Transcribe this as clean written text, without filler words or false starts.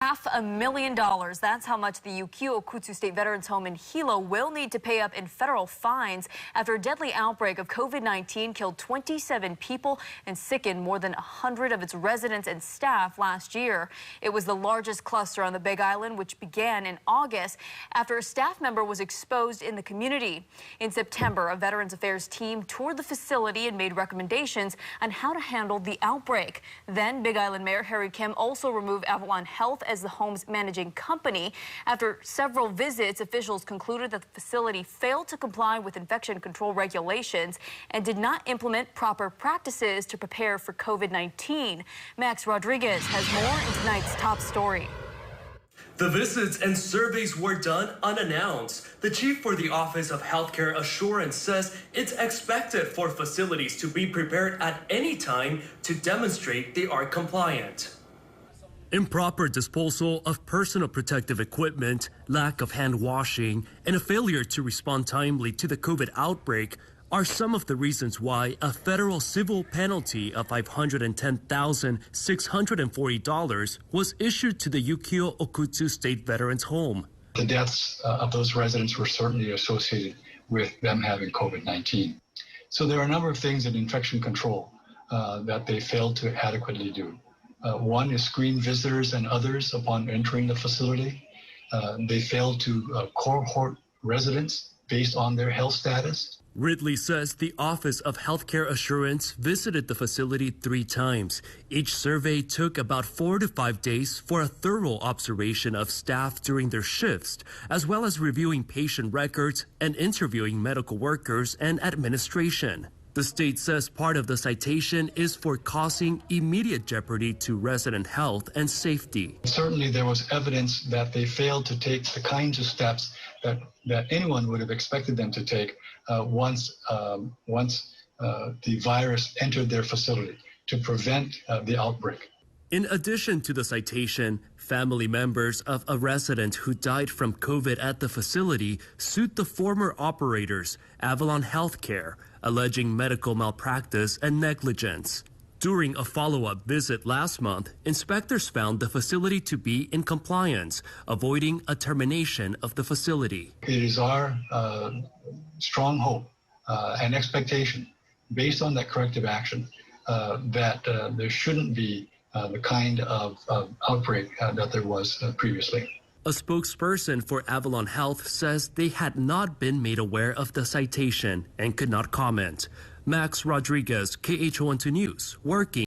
$500,000. That's how much the Ukiyo-Okutsu State Veterans Home in Hilo will need to pay up in federal fines after a deadly outbreak of COVID-19 killed 27 people and sickened more than 100 of its residents and staff last year. It was the largest cluster on the Big Island, which began in August after a staff member was exposed in the community. In September, a Veterans Affairs team toured the facility and made recommendations on how to handle the outbreak. Then Big Island Mayor Harry Kim also removed Avalon Health as the home's managing company. After several visits, officials concluded that the facility failed to comply with infection control regulations and did not implement proper practices to prepare for COVID-19. Max Rodriguez has more in tonight's top story. The visits and surveys were done unannounced. The chief for the Office of Healthcare Assurance says it's expected for facilities to be prepared at any time to demonstrate they are compliant. Improper disposal of personal protective equipment, lack of hand washing, and a failure to respond timely to the COVID outbreak are some of the reasons why a federal civil penalty of $510,640 was issued to the Ukiyo-Okutsu State Veterans Home. The deaths of those residents were certainly associated with them having COVID-19. So there are a number of things in infection control that they failed to adequately do. One is screen visitors and others upon entering the facility. They failed to cohort residents based on their health status. Ridley says the Office of Healthcare Assurance visited the facility 3 times. Each survey took about 4 to 5 days for a thorough observation of staff during their shifts, as well as reviewing patient records and interviewing medical workers and administration. The state says part of the citation is for causing immediate jeopardy to resident health and safety. Certainly there was evidence that they failed to take the kinds of steps that anyone would have expected them to take once the virus entered their facility to prevent the outbreak. In addition to the citation, family members of a resident who died from COVID at the facility sued the former operators, Avalon Healthcare, alleging medical malpractice and negligence. During a follow-up visit last month, inspectors found the facility to be in compliance, avoiding a termination of the facility. It is our strong hope and expectation, based on that corrective action, that there shouldn't be the kind of outbreak that there was previously. A spokesperson for Avalon Health says they had not been made aware of the citation and could not comment. Max Rodriguez, KHON2 News, working.